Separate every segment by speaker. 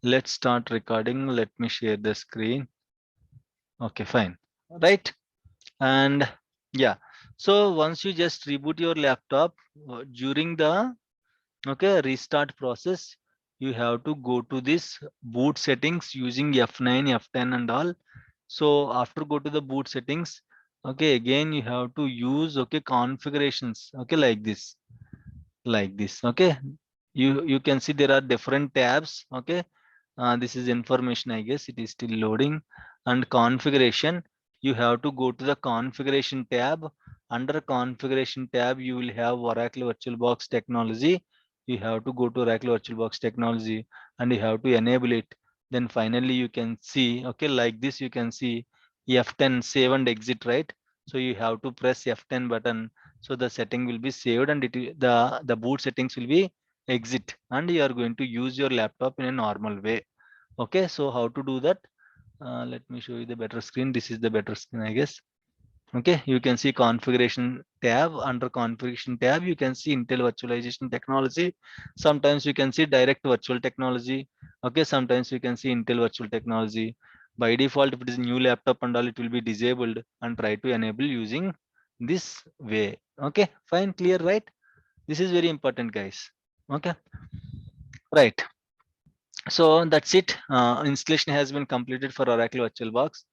Speaker 1: Let's start recording. Let me share the screen. Okay, fine. Right. And yeah, so once you just reboot your laptop during the restart process, you have to go to this boot settings using F9, F10 and all. So after go to the boot settings, okay, again you have to use configurations, like this. Okay, you can see there are different tabs. Okay, this is information, I guess it is still loading. And configuration, you have to go to the configuration tab. Under configuration tab you will have Oracle VirtualBox technology. You have to go to Oracle VirtualBox technology and you have to enable it. Then finally you can see, okay, like this you can see F10 save and exit, right? So you have to press F10 button, so the setting will be saved and the boot settings will be exit, and you are going to use your laptop in a normal way. Okay, so how to do that? Let me show you the better screen. This is the better screen, I guess. Okay, you can see configuration tab. Under configuration tab you can see Intel virtualization technology. Sometimes you can see direct virtual technology. Okay, sometimes you can see Intel virtual technology. By default, if it is new laptop and all, it will be disabled, and try to enable using this way. Okay, fine, clear, right? This is very important, guys. Okay, right. So that's it. Installation has been completed for Oracle VirtualBox.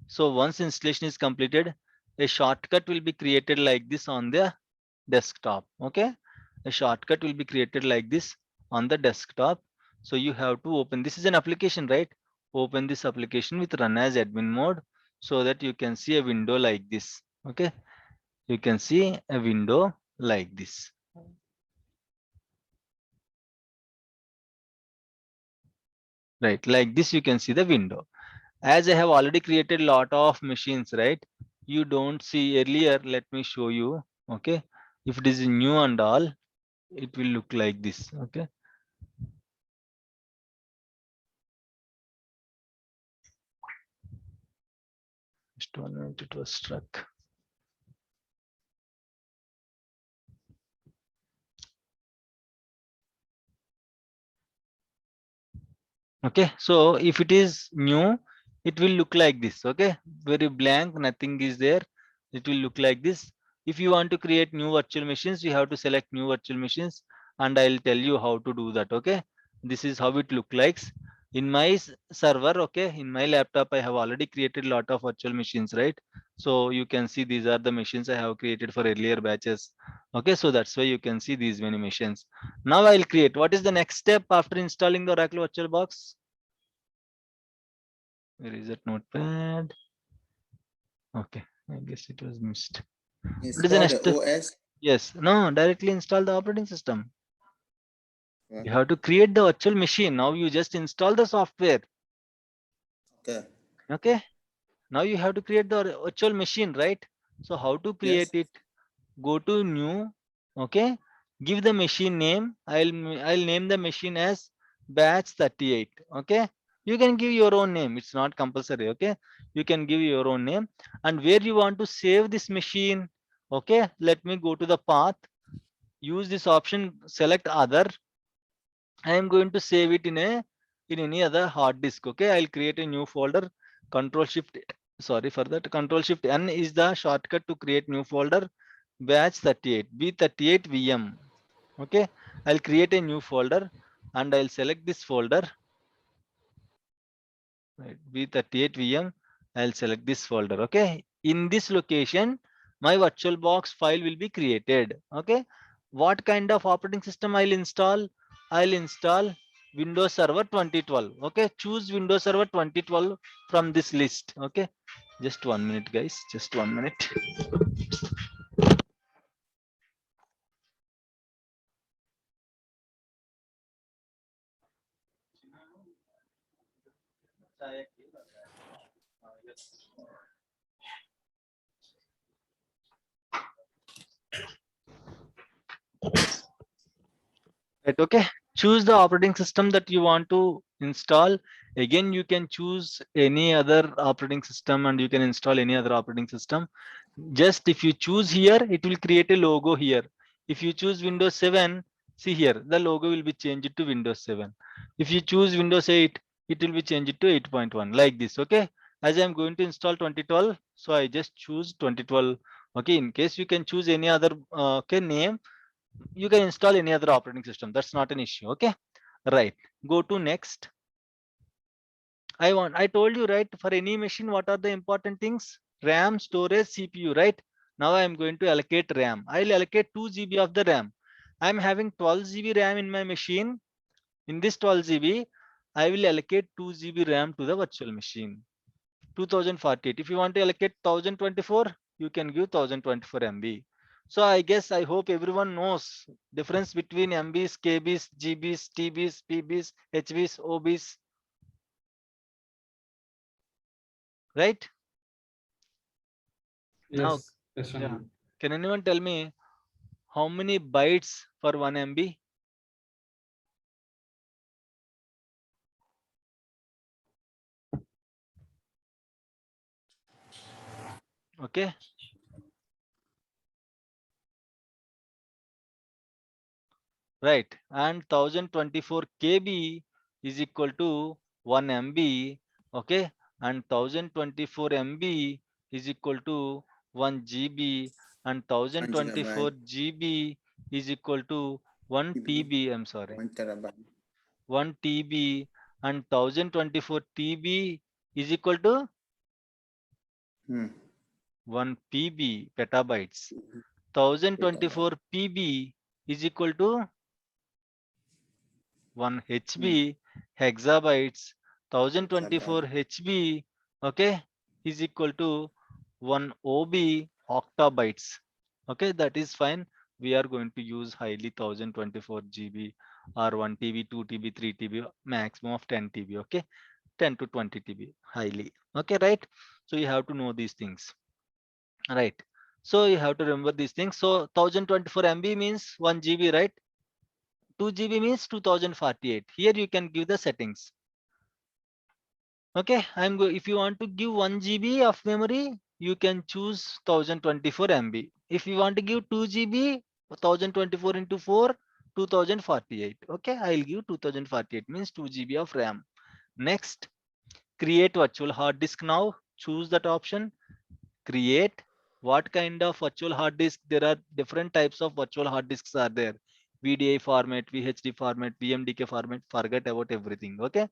Speaker 1: So once installation is completed, a shortcut will be created like this on the desktop. Okay, a shortcut will be created like this on the desktop. So you have to open, this is an application, right? Open this application with run as admin mode, so that you can see a window like this. Okay, you can see a window like this. Right, like this you can see the window. As I have already created lot of machines, right? You don't see earlier. Let me show you. Okay, if it is new and all, it will look like this. Okay, just 1 minute, it was struck. Okay, so if it is new, it will look like this. Okay, very blank, nothing is there. It will look like this. If you want to create new virtual machines, you have to select new virtual machines, and I'll tell you how to do that. Okay, this is how it look like in my server. Okay, in my laptop I have already created a lot of virtual machines, right? So you can see these are the machines I have created for earlier batches. Okay, so that's why you can see these many machines. Now I'll create. What is the next step after installing the Oracle VirtualBox? Where is that notepad? Okay, I guess it was missed. What is the
Speaker 2: Install
Speaker 1: next
Speaker 2: the
Speaker 1: step?
Speaker 2: OS.
Speaker 1: Yes, no, directly install the operating system. You
Speaker 2: Uh-huh.
Speaker 1: have to create the virtual machine. Now you just install the software.
Speaker 2: Okay.
Speaker 1: Okay, now you have to create the virtual machine, right? So how to create
Speaker 2: Yes.
Speaker 1: it? Go to new. Okay, give the machine name. I'll name the machine as batch 38. Okay, you can give your own name, it's not compulsory. Okay, you can give your own name. And where you want to save this machine? Okay, let me go to the path. Use this option, select other. I am going to save it in any other hard disk. Okay, I'll create a new folder. Control shift, sorry for that, Control shift N is the shortcut to create new folder. Batch 38 B38 VM. Okay, I'll create a new folder and I'll select this folder, right? B38 VM. I'll select this folder. Okay, in this location my VirtualBox file will be created. Okay, what kind of operating system I'll install? I'll install Windows Server 2012. Okay, choose Windows Server 2012 from this list. Okay, just 1 minute, guys, just 1 minute. Right, okay, choose the operating system that you want to install. Again, you can choose any other operating system and you can install any other operating system. Just if you choose here, it will create a logo here. If you choose Windows 7, see here the logo will be changed to Windows 7. If you choose Windows 8, it will be changed to 8.1 like this. Okay, as I'm going to install 2012, so I just choose 2012. Okay, in case you can choose any other okay name, you can install any other operating system, that's not an issue. Okay, right, go to next. I told you, right, for any machine what are the important things? RAM, storage, CPU, right? Now I am going to allocate RAM. I'll allocate 2 GB of the RAM. I'm having 12 GB RAM in my machine. In this 12 GB, I will allocate 2 GB RAM to the virtual machine. 2048. If you want to allocate 1024, you can give 1024 MB. So I guess, I hope everyone knows difference between MBs, KBs, GBs, TBs, PBs, HBs, OBs, right? Now,
Speaker 3: Yes, yes,
Speaker 1: yeah.
Speaker 3: Shanmugam.
Speaker 1: Can anyone tell me how many bytes for 1 MB? Okay, right. And 1024 KB is equal to 1 MB. Okay, and 1024 MB is equal to 1 GB, and
Speaker 2: 1
Speaker 1: 1024
Speaker 2: gigabyte,
Speaker 1: GB is equal to 1
Speaker 2: TB,
Speaker 1: TB. I'm sorry,
Speaker 2: 1 terabyte.
Speaker 1: 1 TB, and 1024 TB is equal to
Speaker 2: Hmm.
Speaker 1: 1 PB, petabytes.
Speaker 2: Mhm. Petabyte.
Speaker 1: 1024 PB is equal to 1
Speaker 2: Hmm.
Speaker 1: HB, hexabytes. 1024
Speaker 2: Exabyte.
Speaker 1: HB, okay, is equal to 1 OB, octabytes. Okay, that is fine. We are going to use highly 1024 GB or 1 TB, 2 TB, 3 TB, maximum of 10 TB. Okay, 10 to 20 TB highly. Okay, right. So you have to know these things, right? So you have to remember these things. So 1024 MB means 1 GB, right? 2 GB means 2048. Here you can give the settings. Okay, if you want to give 1 GB of memory, you can choose 1024 MB. If you want to give 2 GB, 1024 into 4, 2048. Okay, I'll give 2048 means 2 GB of RAM. Next, create virtual hard disk. Now choose that option. Create. What kind of virtual hard disk? There are different types of virtual hard disks are there. VDI format, VHD format, VMDK format. Forget about everything. Okay,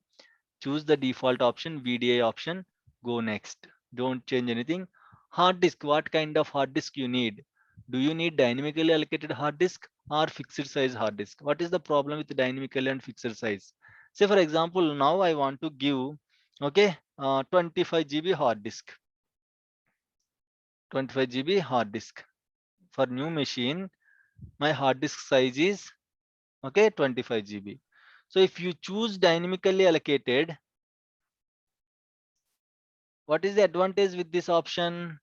Speaker 1: choose the default option, VDI option. Go next, don't change anything. Hard disk, what kind of hard disk you need? Do you need dynamically allocated hard disk or fixed size hard disk? What is the problem with dynamically and fixed size? Say for example, now I want to give, okay, 25 GB hard disk. 25 GB hard disk for new machine. My hard disk size is, okay, 25 GB. So if you choose dynamically allocated, what is the advantage with this option?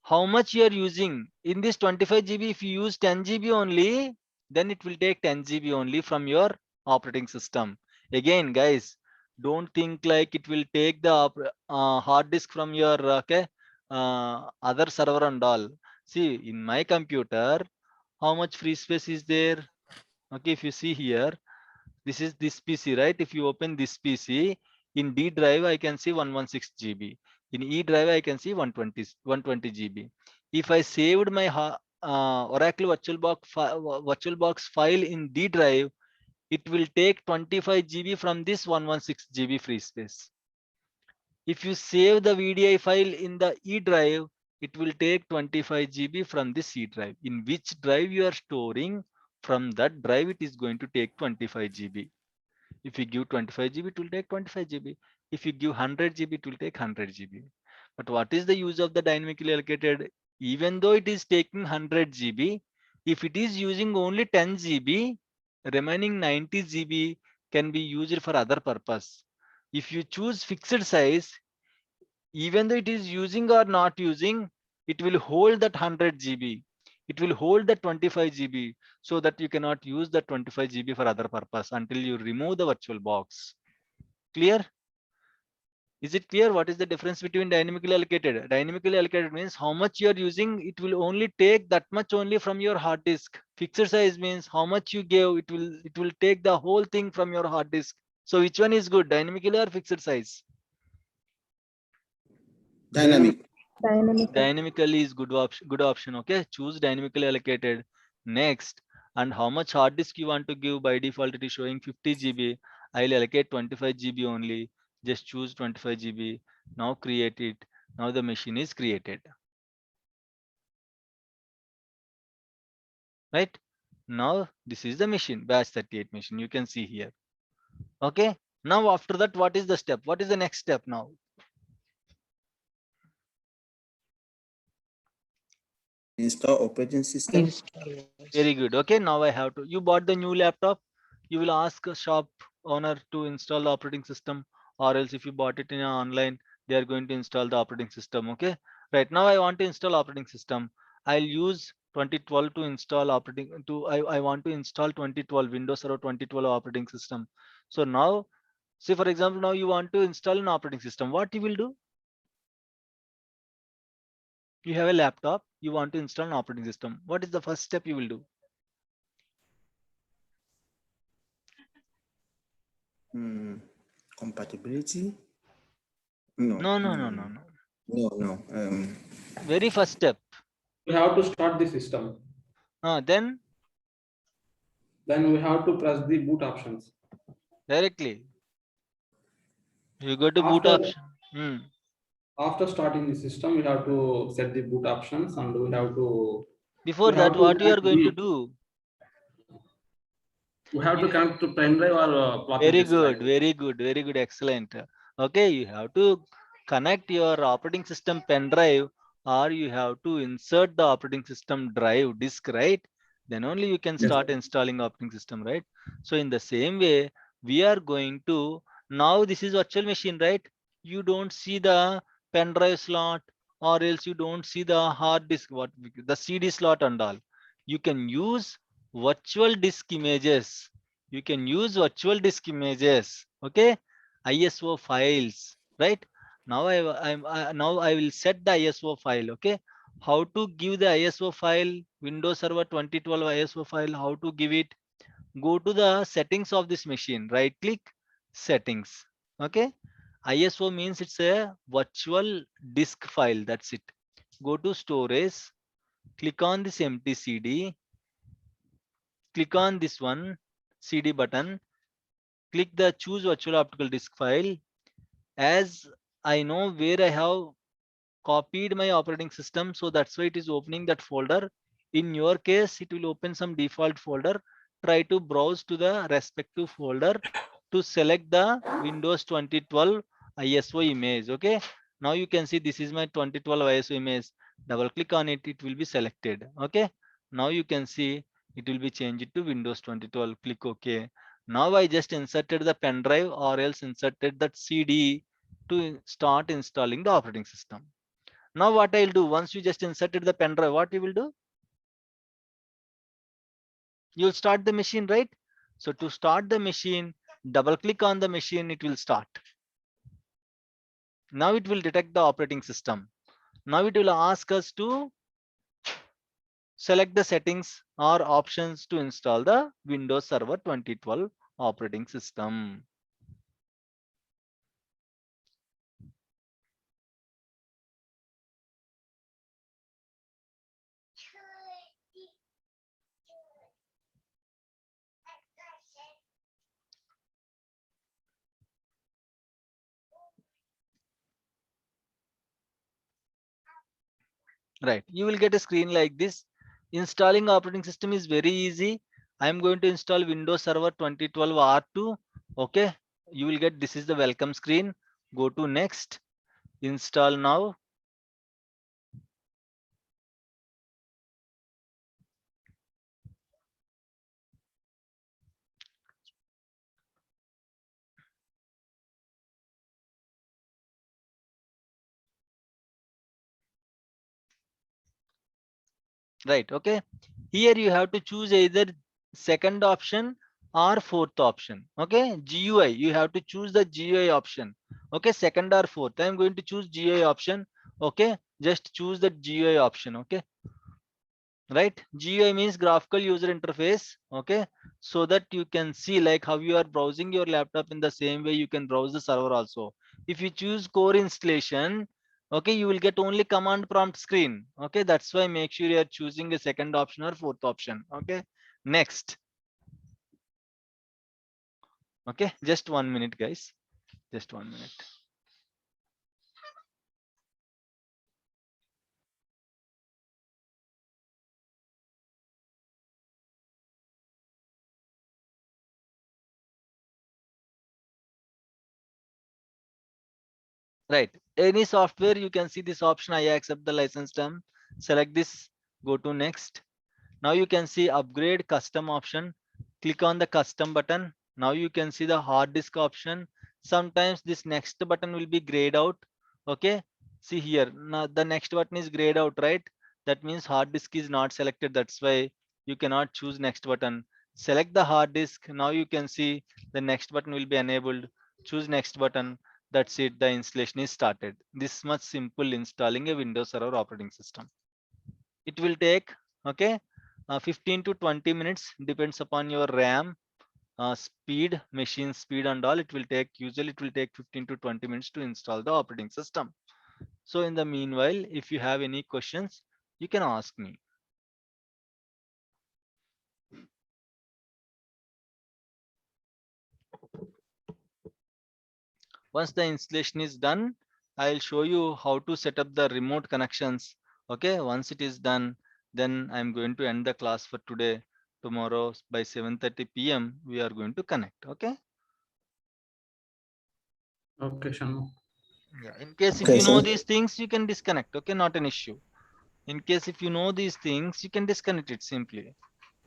Speaker 1: How much you are using in this 25 GB? If you use 10 GB only, then it will take 10 GB only from your operating system. Again, guys, don't think like it will take the hard disk from your okay other server and all. See, in my computer, how much free space is there? Okay, if you see here, this is this PC, right? If you open this PC, in D drive I can see 116 GB. In E drive I can see 120 GB. If I saved my Oracle VirtualBox file in D drive, it will take 25 GB from this 116 GB free space. If you save the VDI file in the E drive, it will take 25 GB from this C drive. In which drive you are storing, from that drive it is going to take 25 GB. If you give 25 GB, it will take 25 GB. If you give 100 GB, it will take 100 GB. But what is the use of the dynamically allocated? Even though it is taking 100 GB, if it is using only 10 GB, remaining 90 GB can be used for other purpose. If you choose fixed size, even though it is using or not using, it will hold that 100 GB. It will hold that 25 GB, so that you cannot use the 25 GB for other purpose until you remove the virtual box. Clear? Is it clear what is the difference between dynamically allocated? Dynamically allocated means how much you are using, it will only take that much only from your hard disk. Fixed size means how much you gave, it will take the whole thing from your hard disk. So which one is good, dynamically or fixed size?
Speaker 2: Dynamic.
Speaker 1: Dynamically is good option. Okay, choose dynamically allocated. Next, and how much hard disk you want to give? By default it is showing 50 GB. I'll allocate 25 GB only. Just choose 25 GB. Now create it. Now the machine is created. Right now this is the machine, batch 38 machine, you can see here. Okay, now after that, what is the step? What is the next step now?
Speaker 2: Install operating system.
Speaker 1: Very good. Okay, now I have to, you bought the new laptop, you will ask a shop owner to install the operating system, or else if you bought it in online, they are going to install the operating system. Okay, right now I want to install operating system. I'll use 2012 to install operating to I want to install 2012 Windows Server 2012 operating system. So now, say for example, now you want to install an operating system. What you will do? You have a laptop, you want to install an operating system. What is the first step you will do?
Speaker 2: Compatibility. No.
Speaker 1: No.
Speaker 2: No.
Speaker 1: Very first step.
Speaker 3: We have to start the system.
Speaker 1: Then
Speaker 3: we have to press the boot options.
Speaker 1: directly you go to boot option.
Speaker 3: After starting the system, we have to set the boot options, and we have to.
Speaker 1: Before that, what you are going to do?
Speaker 3: We have to connect to pen drive or floppy
Speaker 1: Very
Speaker 3: disk drive.
Speaker 1: good, very good, excellent. Okay, you have to connect your operating system pen drive, or you have to insert the operating system drive disk, right? Then only you can start installing operating system, right? So in the same way, we are going to, now this is virtual machine, right? You don't see the pen drive slot, or else you don't see the hard disk, what the CD slot and all. You can use virtual disk images. You can use virtual disk images. Okay, ISO files, right? Now now I will set the ISO file. Okay, how to give the ISO file? Windows Server 2012 ISO file, how to give it? Go to the settings of this machine, right click, settings. Okay, ISO means it's a virtual disk file, that's it. Go to storage, click on this empty CD, click on this one CD button, click the choose virtual optical disk file. As I know where I have copied my operating system, so that's why it is opening that folder. In your case, it will open some default folder. Try to browse to the respective folder to select the Windows 2012 ISO image. Okay, now you can see this is my 2012 ISO image. Double click on it, it will be selected. Okay, now you can see it will be changed to Windows 2012. Click OK. Now I just inserted the pen drive, or else inserted that CD to start installing the operating system. Now what I'll do, once you just inserted the pen drive, what you will do? You'll start the machine, right? So to start the machine, double click on the machine, it will start. Now it will detect the operating system. Now it will ask us to select the settings or options to install the Windows Server 2012 operating system. Right, you will get a screen like this. Installing operating system is very easy. I am going to install Windows Server 2012 R2. Okay, you will get, this is the welcome screen. Go to next, install now. Right, okay, here you have to choose either second option or fourth option. Okay, GUI, you have to choose the GUI option. Okay, second or fourth. I'm going to choose GUI option. Okay, just choose the GUI option. Okay, right? GUI means graphical user interface, okay? So that you can see like how you are browsing your laptop, in the same way you can browse the server also. If you choose core installation, okay, you will get only command prompt screen, okay? That's why make sure you are choosing a second option or fourth option, okay? Next, okay, just 1 minute guys, just 1 minute. Right, any software you can see this option, I accept the license term, select this, go to next. Now you can see upgrade custom option, click on the custom button. Now you can see the hard disk option. Sometimes this next button will be grayed out, okay? See here, now the next button is grayed out, right? That means hard disk is not selected, that's why you cannot choose next button. Select the hard disk. Now you can see the next button will be enabled, choose next button. That's it, the installation is started. This much simple installing a Windows Server operating system. It will take, okay, 15 to 20 minutes, depends upon your RAM speed, machine speed and all. It will take, usually it will take 15 to 20 minutes to install the operating system. So in the meanwhile, if you have any questions, you can ask me. Once the installation is done, I'll show you how to set up the remote connections. Okay, once it is done, then I'm going to end the class for today. Tomorrow by 7:30 p.m. we are going to connect. Okay.
Speaker 3: Okay, Shanmu.
Speaker 1: Yeah. In case if
Speaker 2: Okay,
Speaker 1: you know
Speaker 2: sir.
Speaker 1: these things, you can disconnect. Okay, not an issue. In case if you know these things, you can disconnect it simply.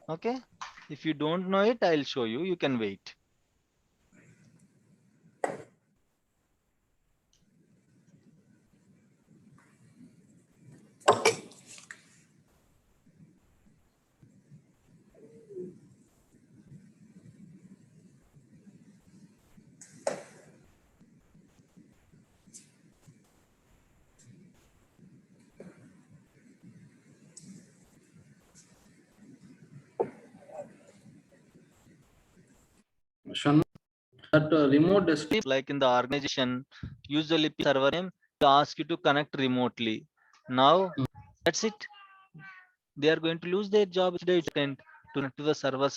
Speaker 1: Okay. If you don't know it, I'll show you. You can wait.
Speaker 3: Shanmu, that remote desktop.
Speaker 1: Like in the organization, usually server name they ask you to connect remotely. Now that's it. They are going to lose their job if they attempt to connect to the server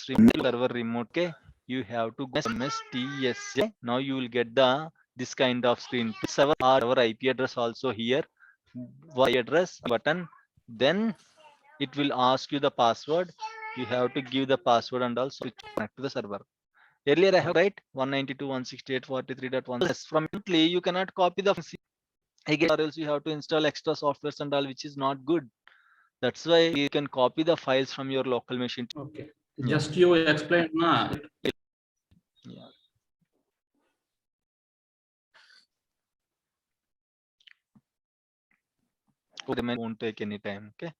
Speaker 1: remote. Okay, you have to go MSTSA. Now you will get the this kind of screen. Server our IP address also here. IP address button. Then it will ask you the password. You have to give the password and also connect to the server. Earlier I have right 192.168.43.1. From you cannot copy the again, or else you have to install extra softwares and all, which is not good. That's why you can copy the files from your local machine.
Speaker 3: Okay.
Speaker 1: Yeah.
Speaker 3: Just you explain na.
Speaker 1: Yeah. They won't take any time. Okay.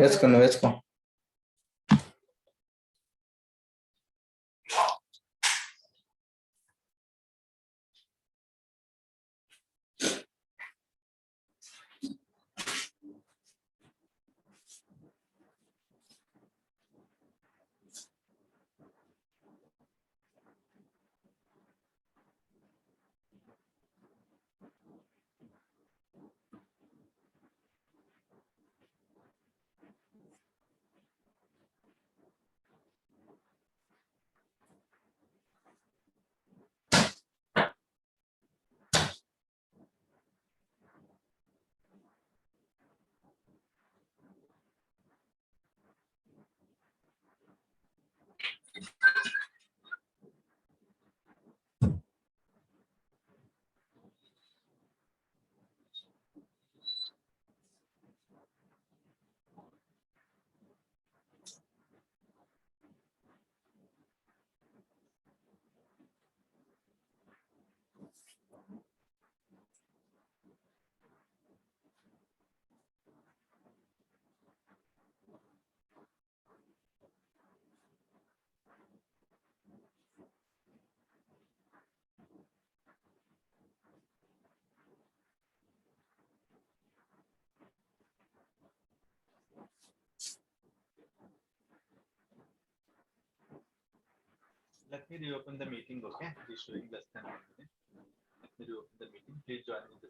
Speaker 4: వేసుకోండి వేసుకో.
Speaker 1: Let me reopen the meeting, okay? It is showing less than 1 minute. Let me reopen the meeting. Please join me.